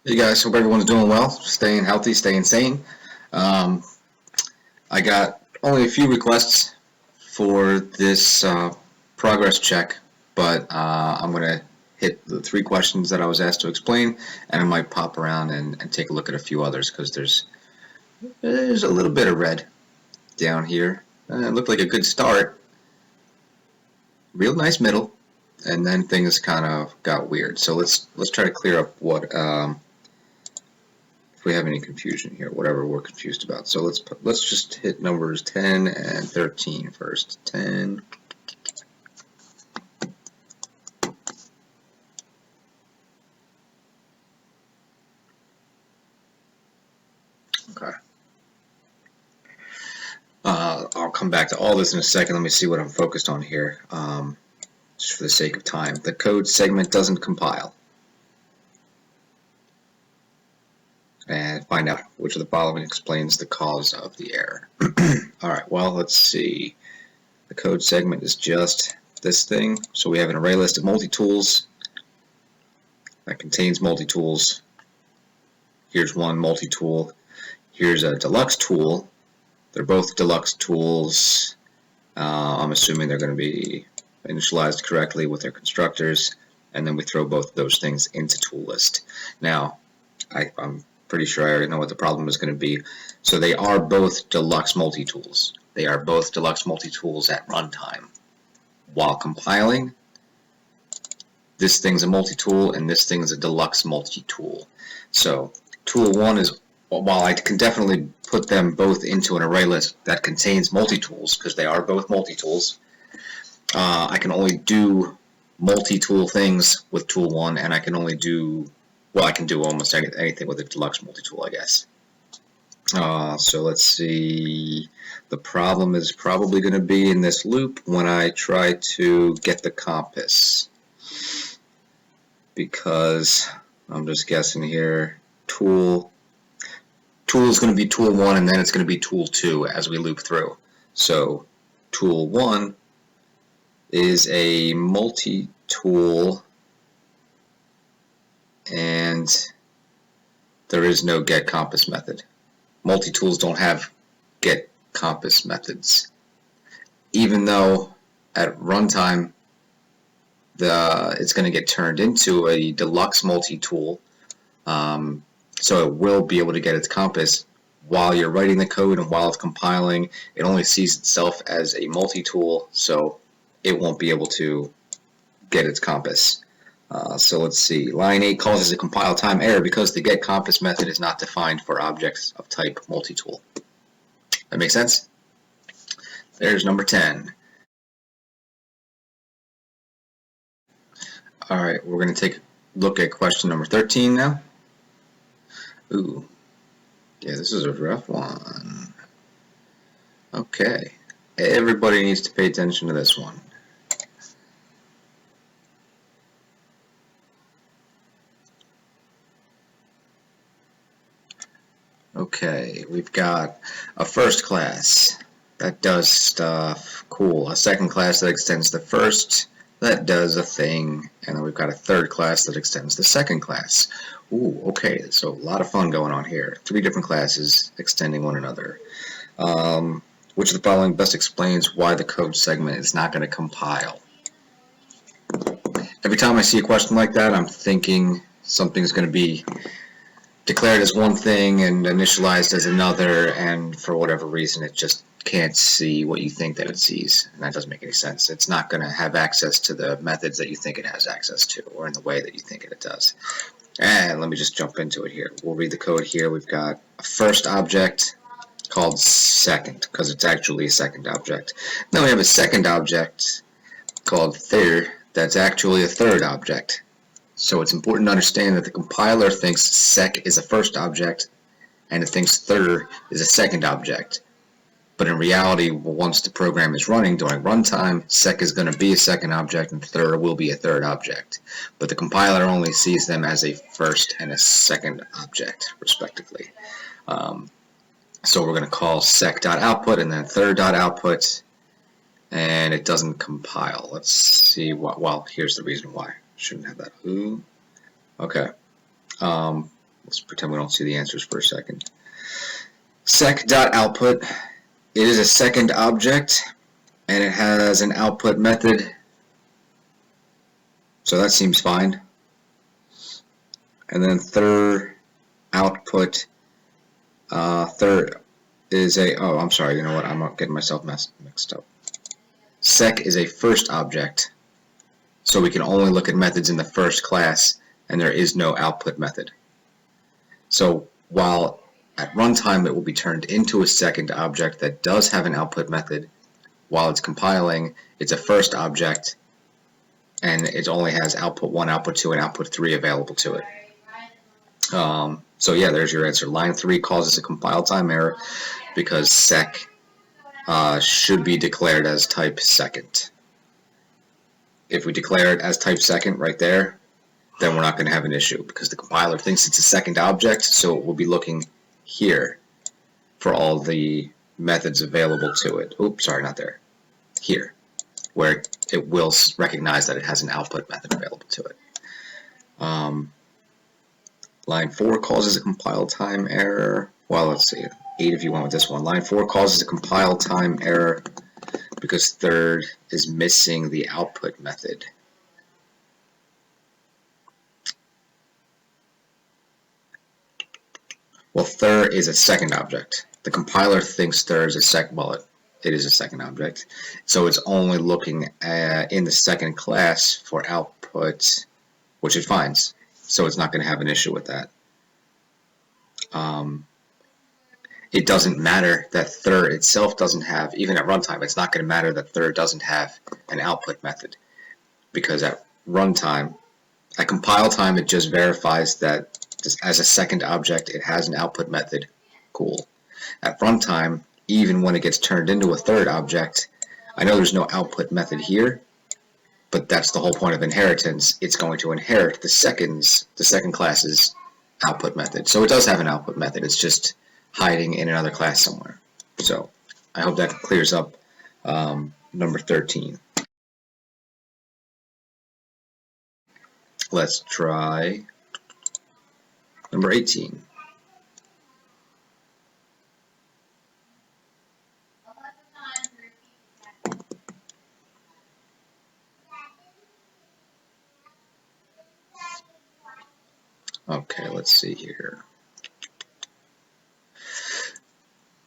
Hey guys, hope everyone's doing well, staying healthy, staying sane. Um, I got only a few requests for this progress check, but I'm going to hit the 3 questions that I was asked to explain, and I might pop around and take a look at a few others because there's a little bit of red down here. It looked like a good start, real nice middle, and then things kind of got weird. So let's try to clear up what if we have any confusion here, whatever we're confused about. So let's just hit numbers 10 and 13 first. 10. Okay. I'll come back to all this in a second. Let me see what I'm focused on here. Just for the sake of time. The code segment doesn't compile. And find out which of the following explains the cause of the error. Alright, well, let's see. The code segment is just this thing. So we have an array list of multi-tools that contains multi-tools. Here's one multi-tool. Here's a deluxe tool. They're both deluxe tools. I'm assuming they're going to be initialized correctly with their constructors, and then we throw both of those things into tool list. Now, I'm pretty sure I already know what the problem is going to be. So they are both deluxe multi-tools. They are both deluxe multi-tools at runtime. While compiling, this thing's a multi-tool and this thing is a deluxe multi-tool. So tool 1 is, while I can definitely put them both into an array list that contains multi-tools, because they are both multi-tools, I can only do multi-tool things with tool 1, and I can only do, well, I can do almost anything with a deluxe multi-tool, I guess. So let's see, the problem is probably going to be in this loop when I try to get the compass, because I'm just guessing here, tool is going to be tool 1 and then it's going to be tool 2 as we loop through. So tool 1 is a multi-tool and there is no get compass method. Multi-tools don't have get compass methods. Even though at runtime it's going to get turned into a deluxe multi-tool, so it will be able to get its compass. While you're writing the code and while it's compiling, it only sees itself as a multi-tool, so it won't be able to get its compass. So let's see. Line 8 causes a compile time error because the get compass method is not defined for objects of type multi-tool. That makes sense? There's number 10. Alright, we're going to take a look at question number 13 now. Ooh. Yeah, this is a rough one. Okay. Everybody needs to pay attention to this one. Okay, we've got a first class that does stuff. Cool. A second class that extends the first, that does a thing. And then we've got a third class that extends the second class. Ooh, okay, so a lot of fun going on here. 3 different classes extending one another. Which of the following best explains why the code segment is not going to compile? Every time I see a question like that, I'm thinking something's going to be declared as one thing and initialized as another, and for whatever reason it just can't see what you think that it sees, and that doesn't make any sense. It's not going to have access to the methods that you think it has access to, or in the way that you think it does. And let me just jump into it here. We'll read the code here. We've got a first object called second, because it's actually a second object. Then we have a second object called third, that's actually a third object. So it's important to understand that the compiler thinks sec is a first object, and it thinks third is a second object. But in reality, once the program is running during runtime, sec is going to be a second object and third will be a third object. But the compiler only sees them as a first and a second object, respectively. So we're going to call sec.output and then third.output, and it doesn't compile. Let's see what, well, here's the reason why. Shouldn't have that. Ooh. Okay. Let's pretend we don't see the answers for a second. Sec.output. It is a second object, and it has an output method. So that seems fine. And then third output. Third is a, oh, I'm sorry, you know what, I'm getting myself mixed up. Sec is a first object, so we can only look at methods in the first class, and there is no output method. So while at runtime it will be turned into a second object that does have an output method, while it's compiling, it's a first object, and it only has output 1, output 2, and output 3 available to it. So yeah, there's your answer. Line 3 causes a compile time error because sec should be declared as type second. If we declare it as type second right there, then we're not going to have an issue because the compiler thinks it's a second object, so it will be looking here for all the methods available to it. Oops, sorry, not there. Here, where it will recognize that it has an output method available to it. Line 4 causes a compile time error. Well, let's see, 8 if you went with this one. Line 4 causes a compile time error because third is missing the output method. Well, third is a second object. The compiler thinks third is a second, well, it is a second object. So it's only looking in the second class for output, which it finds. So it's not going to have an issue with that. It doesn't matter that third itself doesn't have, even at runtime, it's not going to matter that third doesn't have an output method. Because at runtime, at compile time, it just verifies that as a second object, it has an output method. Cool. At runtime, even when it gets turned into a third object, I know there's no output method here, but that's the whole point of inheritance. It's going to inherit the second class's output method. So it does have an output method. It's just hiding in another class somewhere. So I hope that clears up number 13. Let's try number 18. Okay, let's see here.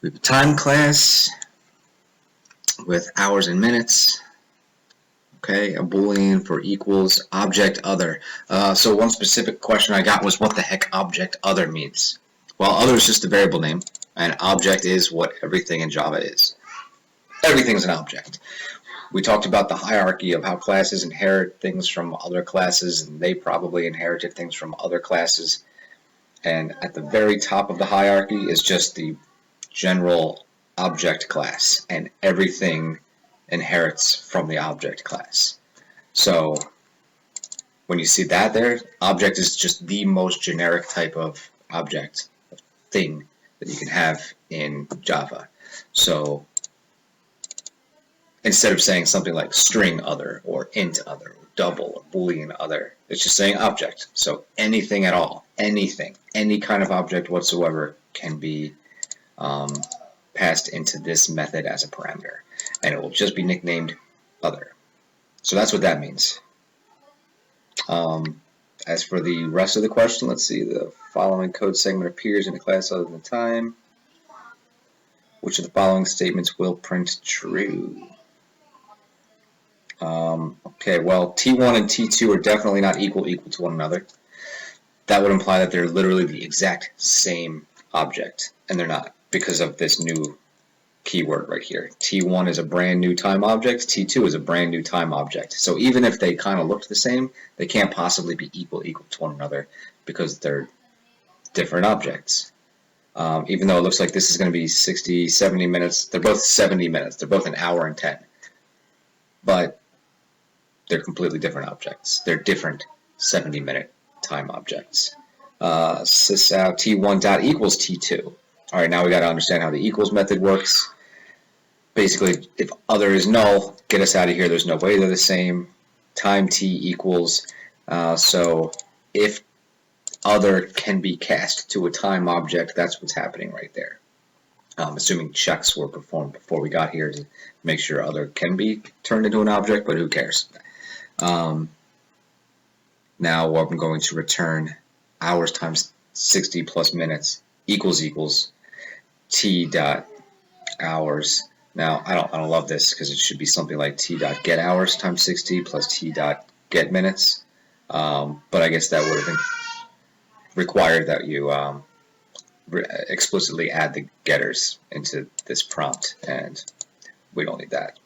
We have a time class with hours and minutes. Okay, a boolean for equals object other. So one specific question I got was what the heck object other means. Well, other is just a variable name, and object is what everything in Java is. Everything's an object. We talked about the hierarchy of how classes inherit things from other classes, and they probably inherited things from other classes. And at the very top of the hierarchy is just the general object class, and everything inherits from the object class. So when you see that there, object is just the most generic type of object thing that you can have in Java. So instead of saying something like string other or int other or double or boolean other, it's just saying object. So anything at all, anything, any kind of object whatsoever can be passed into this method as a parameter, and it will just be nicknamed other. So that's what that means. As for the rest of the question, let's see. The following code segment appears in a class other than time. Which of the following statements will print true? Okay, well, T1 and T2 are definitely not equal to one another. That would imply that they're literally the exact same object, and they're not because of this new keyword right here. T1 is a brand new time object, T2 is a brand new time object. So even if they kind of look the same, they can't possibly be equal to one another because they're different objects. Even though it looks like this is going to be 60, 70 minutes, they're both 70 minutes, they're both an hour and 10. But they're completely different objects. They're different 70-minute time objects. Sysout T1 dot equals T2. All right, now we got to understand how the equals method works. Basically, if other is null, get us out of here. There's no way they're the same. Time T equals. So if other can be cast to a time object, that's what's happening right there. Assuming checks were performed before we got here to make sure other can be turned into an object, but who cares? Now what I'm going to return hours times 60 plus minutes equals t dot hours. Now I don't love this because it should be something like t dot get hours times 60 plus t dot get minutes. But I guess that would have been required that you explicitly add the getters into this prompt, and we don't need that.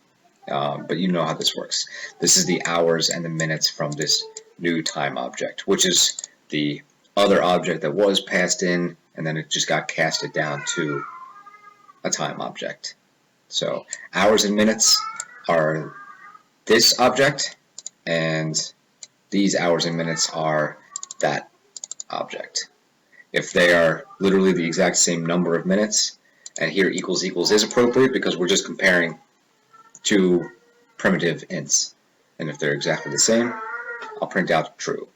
But you know how this works. This is the hours and the minutes from this new time object, which is the other object that was passed in, and then it just got casted down to a time object. So hours and minutes are this object, and these hours and minutes are that object. If they are literally the exact same number of minutes, and here equals is appropriate because we're just comparing two primitive ints, and if they're exactly the same, I'll print out true.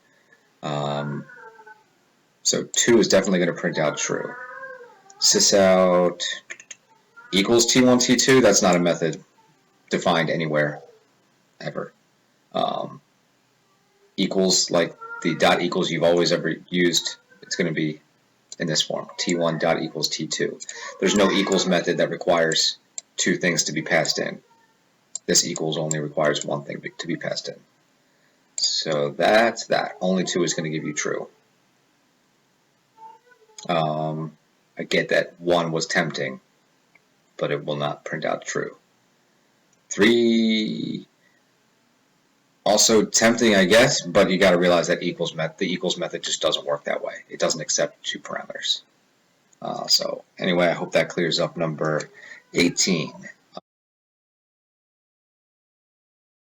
So 2 is definitely going to print out true. Sysout equals t1, t2, that's not a method defined anywhere, ever. Equals, like the dot equals you've always ever used, it's going to be in this form, t1 dot equals t2. There's no equals method that requires two things to be passed in. This equals only requires one thing to be passed in. So that's that. Only 2 is going to give you true. I get that 1 was tempting, but it will not print out true. 3, also tempting, I guess, but you got to realize that the equals method just doesn't work that way. It doesn't accept two parameters. So anyway, I hope that clears up number 18.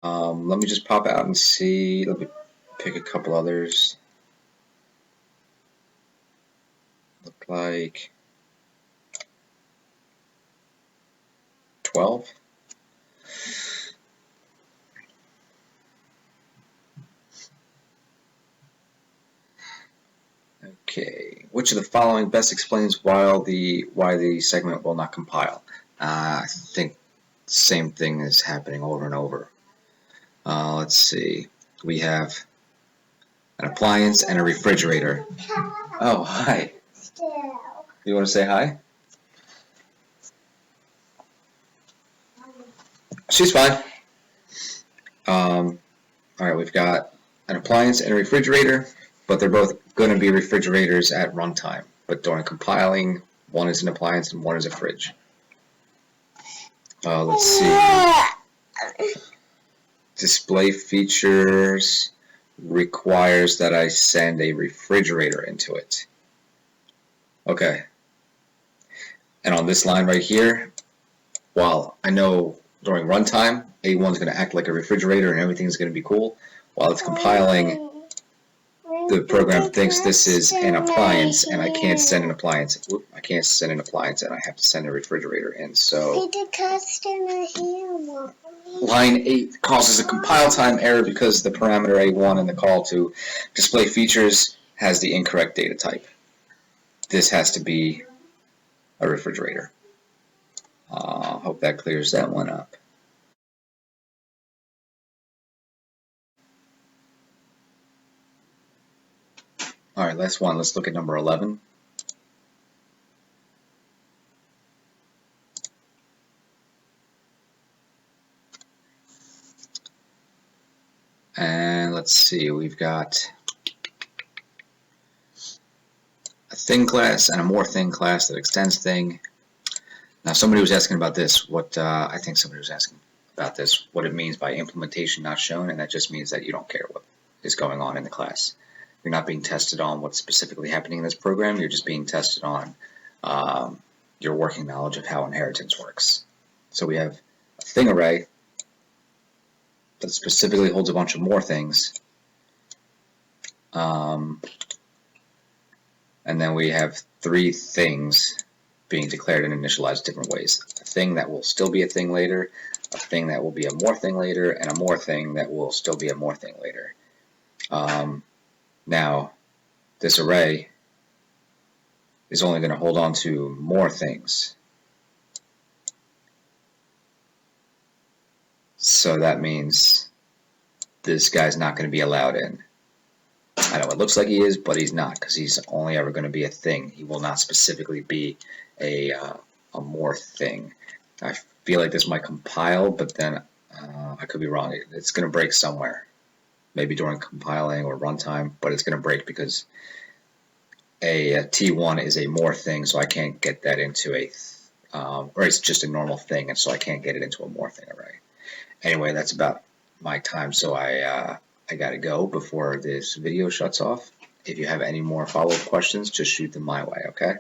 Let me just pop out and see. Let me pick a couple others. Look like 12. Okay, which of the following best explains why the segment will not compile? I think the same thing is happening over and over. Let's see. We have an appliance and a refrigerator. Oh, hi. You want to say hi? She's fine. Alright, we've got an appliance and a refrigerator, but they're both going to be refrigerators at runtime. But during compiling, one is an appliance and one is a fridge. Let's see. Display features requires that I send a refrigerator into it. Okay. And on this line right here, while I know during runtime, A1 is going to act like a refrigerator and everything's going to be cool, while it's compiling, the program thinks this is an appliance, and I can't send an appliance. I can't send an appliance, and I have to send a refrigerator in. So line 8 causes a compile time error because the parameter A1 in the call to display features has the incorrect data type. This has to be a refrigerator. Hope that clears that one up. All right, last one. Let's look at number 11. And let's see, we've got a thing class and a more thing class that extends thing. Now, somebody was asking about this. I think somebody was asking about this, what it means by implementation not shown, and that just means that you don't care what is going on in the class. You're not being tested on what's specifically happening in this program. You're just being tested on your working knowledge of how inheritance works. So we have a thing array that specifically holds a bunch of more things. And then we have 3 things being declared and initialized different ways. A thing that will still be a thing later, a thing that will be a more thing later, and a more thing that will still be a more thing later. Now, this array is only going to hold on to more things. So that means this guy's not going to be allowed in. I know it looks like he is, but he's not, because he's only ever going to be a thing. He will not specifically be a more thing. I feel like this might compile, but then I could be wrong. It's going to break somewhere, maybe during compiling or runtime, but it's going to break because a T1 is a more thing, so I can't get that into a, or it's just a normal thing, and so I can't get it into a more thing array. Anyway, that's about my time, so I gotta go before this video shuts off. If you have any more follow-up questions, just shoot them my way, okay?